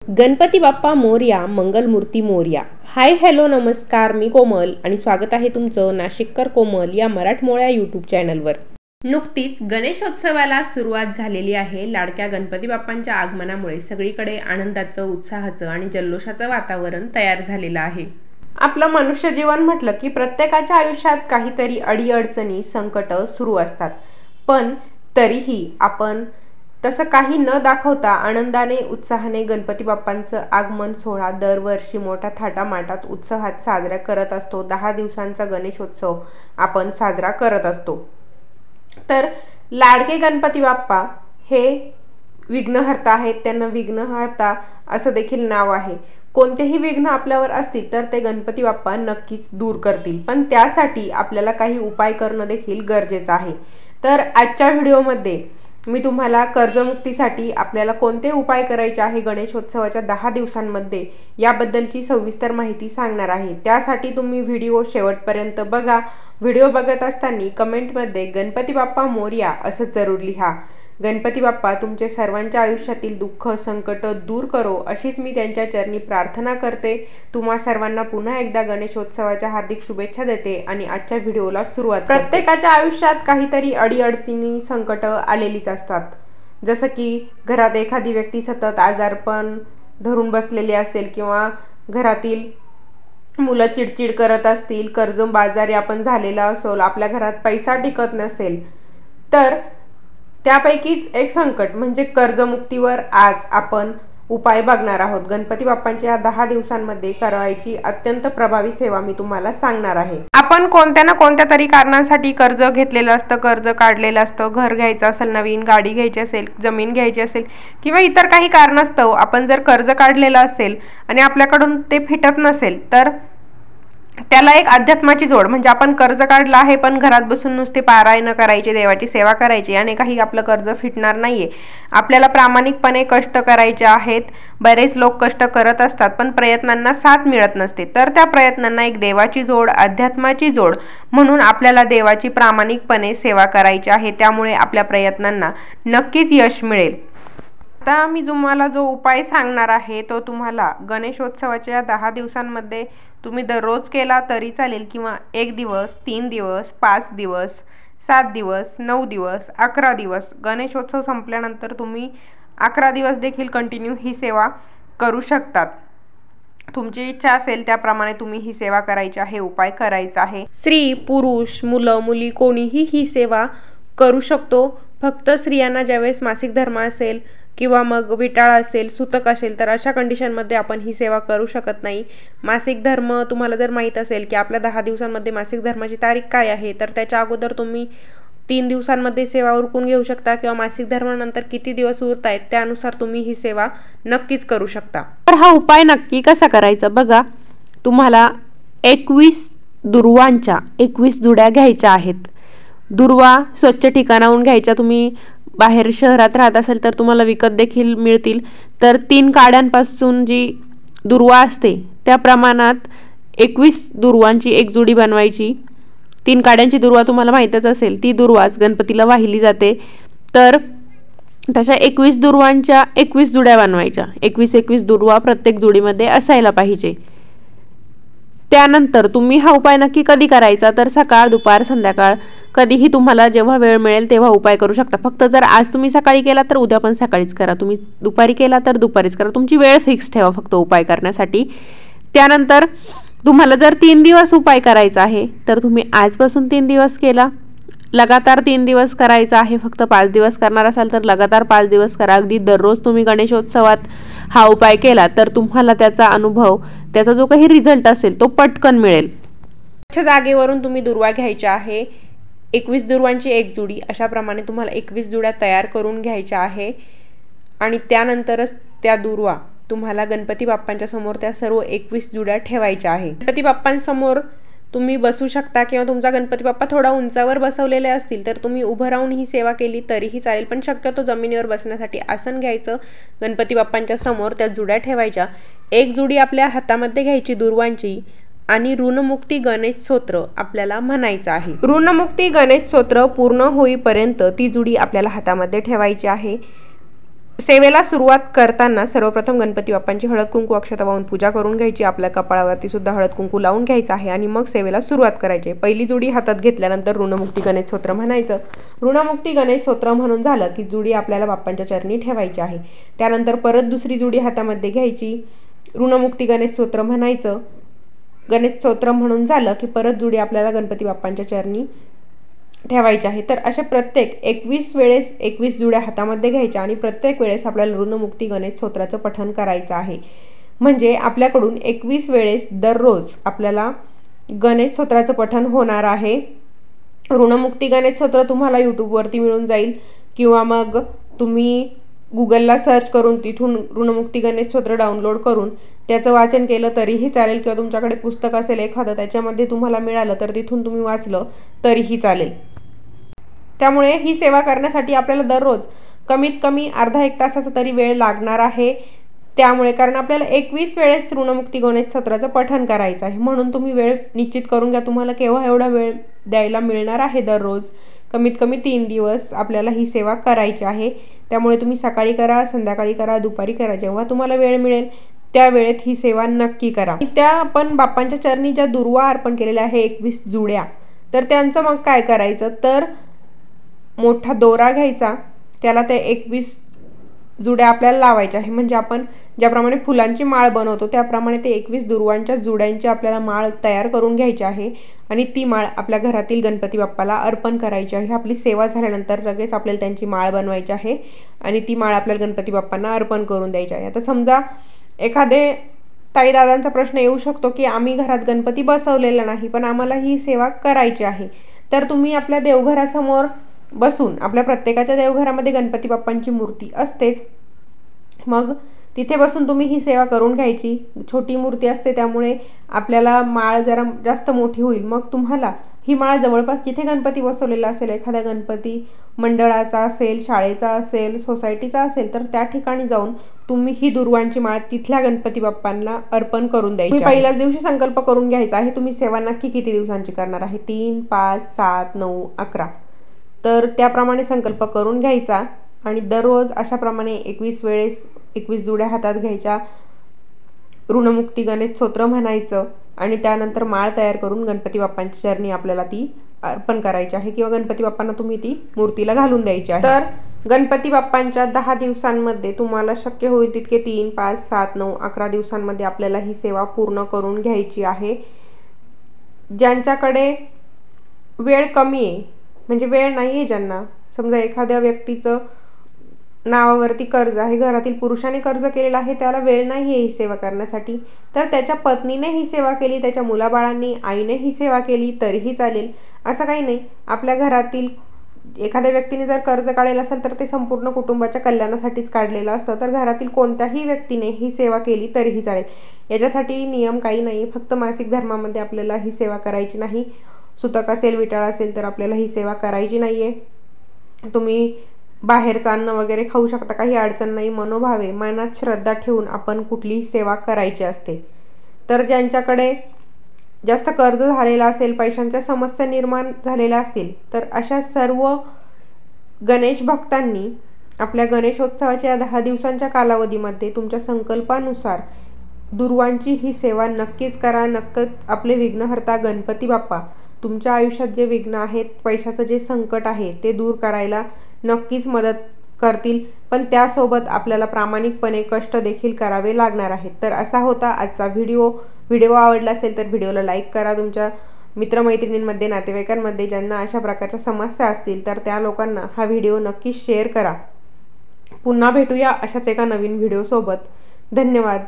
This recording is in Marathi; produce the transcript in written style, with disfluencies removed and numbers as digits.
गणपती बाप्पा मोरया, मंगलमूर्ती मोरया. हाय हॅलो नमस्कार, मी कोमल आणि स्वागत आहे तुमचं नाशिककर कोमल या मराठमोळ्या यूट्यूब चॅनलवर. नुकतीच गणेशोत्सवाला सुरुवात झालेली आहे. लाडक्या गणपती बाप्पांच्या आगमनामुळे सगळीकडे आनंदाचं, उत्साहाचं आणि जल्लोषाचं वातावरण तयार झालेलं आहे. आपलं मनुष्य जीवन म्हटलं की प्रत्येकाच्या आयुष्यात काहीतरी अडीअडचणी, संकट सुरू असतात. पण तरीही आपण तसं काही न दाखवता आनंदाने, उत्साहाने गणपती बाप्पांचं आगमन सोहळा दरवर्षी मोठ्या थाटामाटात उत्साहात साजरा करत असतो. 10 दिवसांचा गणेशोत्सव आपण साजरा करत असतो. तर लाडके गणपती बाप्पा हे विघ्नहर्ता आहेत. त्यांना विघ्नहर्ता असं देखील नाव आहे. कोणतेही विघ्न आपल्यावर असतील तर ते गणपती बाप्पा नक्कीच दूर करतील. पण त्यासाठी आपल्याला काही उपाय करणं देखील गरजेचं आहे. तर आजच्या व्हिडिओमध्ये मी तुम्हाला कर्जमुक्तीसाठी आपल्याला कोणते उपाय करायचे आहे गणेशोत्सवाच्या 10 दिवसांमध्ये याबद्दलची सविस्तर माहिती सांगणार आहे. त्यासाठी तुम्ही व्हिडिओ शेवटपर्यंत बघा. व्हिडिओ बघत असताना कमेंटमध्ये गणपती बाप्पा मोरया असं जरूर लिहा. गणपती बाप्पा तुमचे सर्वांच्या आयुष्यातील दुःख, संकट दूर करो अशीच मी त्यांच्या चरणी प्रार्थना करते. तुम्हा सर्वांना पुन्हा एकदा गणेशोत्सवाच्या हार्दिक शुभेच्छा देते आणि आजच्या व्हिडिओला सुरुवात. प्रत्येकाच्या आयुष्यात काहीतरी अडीअडचणी, संकट आलेलीच असतात. जसं की घरात एखादी व्यक्ती सतत आजारपण धरून बसलेली असेल किंवा घरातील मुलं चिडचिड करत असतील, कर्जबाजारी आपण झालेला असेल, आपल्या घरात पैसा टिकत नसेल, तर त्यापैकीच एक संकट म्हणजे कर्जमुक्तीवर आज आपण उपाय बघणार आहोत. गणपती बाप्पांच्या या 10 दिवसांमध्ये करायची अत्यंत प्रभावी सेवा मी तुम्हाला सांगणार आहे. आपण कोणत्या ना कोणत्या तरी कारणासाठी कर्ज घेतलेलं असतं, कर्ज काढलेलं असतं. घर घ्यायचं असेल, नवीन गाडी घ्यायची असेल, जमीन घ्यायची असेल किंवा इतर काही कारणास्तव आपण जर कर्ज काढलेलं असेल आणि आपल्याकडून ते फिटत नसेल तर त्याला एक अध्यात्माची जोड म्हणजे आपण कर्ज काढलं आहे पण घरात बसून नुसते पारायण करायचे, देवाची सेवा करायची आणि काही आपलं कर्ज फिटणार नाहीये. आपल्याला प्रामाणिकपणे कष्ट करायचे आहेत. बरेच लोक कष्ट करत असतात पण प्रयत्नांना साथ मिळत नसते. तर त्या प्रयत्नांना एक देवाची जोड, अध्यात्माची जोड म्हणून आपल्याला देवाची प्रामाणिकपणे सेवा करायची आहे. त्यामुळे आपल्या प्रयत्नांना नक्कीच यश मिळेल. आता मी तुम्हाला जो उपाय सांगणार आहे तो तुम्हाला गणेशोत्सवाच्या 10 दिवसांमध्ये तुम्ही दररोज केला तरी चालेल किंवा 1 दिवस, 3 दिवस, 5 दिवस, 7 दिवस, 9 दिवस, 11 दिवस. गणेशोत्सव संपल्यानंतर तुम्ही 11 दिवस देखील कंटिन्यू ही सेवा करू शकतात. तुमची इच्छा असेल त्याप्रमाणे तुम्ही ही सेवा करायची आहे, उपाय करायचा आहे. स्त्री, पुरुष, मुलं, मुली कोणीही ही सेवा करू शकतो. फक्त स्त्रियांना ज्यावेळेस मासिक धर्म असेल किंवा मग विटाळ असेल, सुतक असेल तर अशा कंडिशनमध्ये आपण ही सेवा करू शकत नाही. मासिक धर्म तुम्हाला जर माहीत असेल की आपल्या 10 दिवसांमध्ये मासिक धर्माची तारीख काय आहे तर त्याच्या अगोदर तुम्ही 3 दिवसांमध्ये सेवा उरकून घेऊ शकता किंवा मासिक धर्मानंतर किती दिवस उरत आहेत त्यानुसार तुम्ही ही सेवा नक्कीच करू शकता. तर हा उपाय नक्की कसा करायचा बघा. तुम्हाला 21 दुर्वांच्या 21 जुड्या घ्यायच्या आहेत. दुर्वा स्वच्छ ठिकाणाहून घ्यायच्या. तुम्ही बाहेर शहरात राहत असेल तर तुम्हाला विकत देखील मिळतील. तर 3 काड्यांपासून जी दुर्वा असते त्या प्रमाणात 21 दुर्वांची एक जुडी बनवायची. 3 काड्यांची दुर्वा तुम्हाला माहीतच असेल, ती दुर्वाच गणपतीला वाहिली जाते. तर तशा 21 दुर्वांच्या 21 जुड्या बनवायच्या. 21 दुर्वा प्रत्येक जुडीमध्ये असायला पाहिजे. त्यानंतर तुम्ही हा उपाय नक्की कधी करायचा तर सकाळ, दुपार, संध्याकाळ कधीही तुम्हाला जेव्हा वेळ मिळेल तेव्हा उपाय करू शकता. फक्त जर आज तुम्ही सकाळी केला तर उद्या पण सकाळीच करा. तुम्ही दुपारी केला तर दुपारीच करा. तुमची वेळ फिक्स ठेवा फक्त उपाय करण्यासाठी. त्यानंतर तुम्हाला जर 3 दिवस उपाय करायचा आहे तर तुम्ही आजपासून 3 दिवस केला. लगातार 3 दिवस करायचा आहे. फक्त 5 दिवस करणार असाल तर लगातार 5 दिवस करा. अगदी दररोज तुम्ही गणेशोत्सवात हा उपाय केला तर तुम्हाला त्याचा अनुभव, त्याचा जो काही रिझल्ट असेल तो पटकन मिळेल. जागेवरून तुम्ही दुर्वा घ्यायच्या आहे. 21 दुर्वांची एक जुडी अशाप्रमाणे तुम्हाला 21 जुड्या तयार करून घ्यायच्या आहे आणि त्यानंतरच त्या दुर्वा तुम्हाला गणपती बाप्पांच्या समोर त्या सर्व 21 जुड्या ठेवायच्या आहे. गणपती बाप्पांसमोर तुम्ही बसू शकता किंवा तुमचा गणपती बाप्पा थोडा उंचावर बसवलेले असतील तर तुम्ही उभं राहून ही सेवा केली तरीही चालेल. पण शक्यतो जमिनीवर बसण्यासाठी आसन घ्यायचं. गणपती बाप्पांच्या समोर त्या जुड्या ठेवायच्या. एक जुडी आपल्या हातामध्ये घ्यायची दुर्वांची आणि ऋणमुक्ती गणेश स्तोत्र आपल्याला म्हणायचं आहे. ऋणमुक्ती गणेश स्तोत्र पूर्ण होईपर्यंत ती जुडी आपल्याला हातामध्ये ठेवायची आहे. सेवेला सुरुवात करताना सर्वप्रथम गणपती बाप्पांची हळद कुंकू अक्षता वाहून पूजा करून घ्यायची। आपल्या कपाळावरती सुद्धा हळद कुंकू लावून घ्यायचं आहे आणि मग सेवेला सुरुवात करायची। पहिली जुडी हातात घेतल्यानंतर ऋणमुक्ती गणेश स्तोत्र म्हणायचं। ऋणमुक्ती गणेश स्तोत्र म्हणून झालं की जुडी आपल्याला बाप्पांच्या चरणी ठेवायची आहे। त्यानंतर परत दुसरी जुडी हातामध्ये घ्यायची, ऋणमुक्ती गणेश स्तोत्र म्हणायचं। गणेश स्तोत्र म्हणून झालं की परत जुडी आपल्याला गणपती बाप्पांच्या चरणी ठेवायचे आहे। तर अशा प्रत्येक 21 वेळेस 21 जुड्या हातामध्ये घ्यायच्या आणि प्रत्येक वेळेस आपल्याला ऋणमुक्ती गणेश स्तोत्राचं पठण करायचं आहे। म्हणजे आपल्याकडून 21 वेळेस दररोज आपल्याला गणेश स्तोत्राचं पठण होणार आहे। ऋणमुक्ती गणेश स्तोत्र तुम्हाला यूट्यूबवरती मिळून जाईल किंवा मग तुम्ही गुगलला सर्च करून तिथून ऋणमुक्ती गणेश स्तोत्र डाउनलोड करून त्याचं वाचन केलं तरीही चालेल किंवा तुमच्याकडे पुस्तक असेल एखादं त्याच्यामध्ये तुम्हाला मिळालं तर तिथून तुम्ही वाचलं तरीही चालेल। त्यामुळे ही सेवा करण्यासाठी आपल्याला दररोज कमीत कमी अर्धा एक तासाचा तरी वेळ लागणार आहे। त्यामुळे कारण आपल्याला 21 वेळेस ऋणमुक्ती गणेश स्तोत्राचं पठण करायचं आहे, म्हणून तुम्ही वेळ निश्चित करून घ्या तुम्हाला केव्हा एवढा वेळ द्यायला मिळणार आहे। दररोज कमीत कमी 3 दिवस आपल्याला ही सेवा करायची आहे। त्यामुळे तुम्ही सकाळी करा, संध्याकाळी करा, दुपारी करा, जेव्हा तुम्हाला वेळ मिळेल त्या वेळेत ही सेवा नक्की करा। त्या आपण बाप्पांच्या चरणी ज्या दुर्वा अर्पण केलेल्या आहे 21 जुड्या, तर त्यांचं मग काय करायचं तर मोठा दोरा घ्यायचा, त्याला ते 21 जुड्या आपल्याला लावायच्या आहे। म्हणजे आपण ज्याप्रमाणे फुलांची माळ बनवतो त्याप्रमाणे ते 21 दुर्वांच्या जुड्यांची आपल्याला माळ तयार करून घ्यायची आहे आणि ती माळ आपल्या घरातील गणपती बाप्पाला अर्पण करायची आहे। आपली सेवा झाल्यानंतर लगेच आपल्याला त्यांची माळ बनवायची आहे आणि ती माळ आपल्याला गणपती बाप्पांना अर्पण करून द्यायची आहे। आता समजा एखादे ताई दादांचा प्रश्न येऊ शकतो की आम्ही घरात गणपती बसवलेला नाही पण आम्हाला ही सेवा करायची आहे, तर तुम्ही आपल्या देवघरासमोर बसून, आपल्या प्रत्येकाच्या देवघरामध्ये गणपती बाप्पांची मूर्ती असतेच, मग तिथे बसून तुम्ही ही सेवा करून घ्यायची। छोटी मूर्ती असते त्यामुळे आपल्याला माळ जरा जास्त मोठी होईल। मग तुम्हाला ही माळ जवळपास जिथे गणपती बसवलेला असेल, एखाद्या गणपती मंडळाचा असेल, शाळेचा असेल, सोसायटीचा असेल, तर त्या ठिकाणी जाऊन तुम्ही ही दुर्वांची माळ तिथल्या गणपती बाप्पांना अर्पण करून द्यायची। पहिल्याच दिवशी संकल्प करून घ्यायचा आहे तुम्ही सेवा नक्की किती दिवसांची करणार आहे, 3, 5, 7, 9, 11, तर त्याप्रमाणे संकल्प करून घ्यायचा आणि दररोज अशाप्रमाणे 21 वेळेस 21 जुड्या हातात घ्यायच्या, ऋणमुक्ती गणेश स्तोत्र म्हणायचं आणि त्यानंतर माळ तयार करून गणपती बाप्पांच्या चरणी आपल्याला ती अर्पण करायची आहे किंवा गणपती बाप्पांना तुम्ही ती मूर्तीला घालून द्यायची आहे। तर गणपती बाप्पांच्या 10 दिवसांमध्ये तुम्हाला शक्य होईल तितके 3, 5, 7, 9, 11 दिवसांमध्ये आपल्याला ही सेवा पूर्ण करून घ्यायची आहे। ज्यांच्याकडे वेळ कमी आहे, म्हणजे वेळ नाही आहे ज्यांना, समजा एखाद्या व्यक्तीचं नावावरती कर्ज आहे, घरातील पुरुषाने कर्ज केलेलं आहे, त्याला वेळ नाही आहे ही सेवा करण्यासाठी, तर त्याच्या पत्नीने ही सेवा केली, त्याच्या मुलाबाळांनी, आईने ही सेवा केली तरीही चालेल, असं काही नाही। आपल्या घरातील एखाद्या व्यक्तीने जर कर्ज काढलेलं असेल तर ते संपूर्ण कुटुंबाच्या कल्याणासाठीच काढलेलं असतं, तर घरातील कोणत्याही व्यक्तीने ही सेवा केली तरीही चालेल। याच्यासाठी नियम काही नाही, फक्त मासिक धर्मामध्ये आपल्याला ही सेवा करायची नाही। सुतक असेल, विटाळ असेल तर आपल्याला ही सेवा करायची नाही आहे। तुम्ही बाहेरचं अन्न वगैरे खाऊ शकता, काही अडचण नाही। मनोभावे, मनात श्रद्धा ठेवून आपण कुठलीही सेवा करायची असते। तर ज्यांच्याकडे जास्त कर्ज झालेला असेल, पैशांच्या समस्या निर्माण झालेल्या असतील, तर अशा सर्व गणेश भक्तांनी आपल्या गणेशोत्सवाच्या 10 दिवसांच्या कालावधीमध्ये तुमच्या संकल्पानुसार दुर्वांची ही सेवा नक्कीच करा। नक्कीच आपले विघ्नहर्ता गणपती बाप्पा तुमच्या आयुष्यात जे विघ्न आहेत, पैशाचं जे संकट आहे ते दूर करायला नक्कीच मदत करतील, पण त्यासोबत आपल्याला प्रामाणिकपणे कष्ट देखील करावे लागणार आहेत। तर असा होता आजचा व्हिडिओ आवडला असेल तर व्हिडिओला लाईक करा। तुमच्या मित्रमैत्रिणींमध्ये, नातेवाईकांमध्ये ज्यांना अशा प्रकारच्या समस्या असतील तर त्या लोकांना हा व्हिडिओ नक्की शेअर करा। पुन्हा भेटूया अशाच एका नवीन व्हिडिओसोबत। धन्यवाद।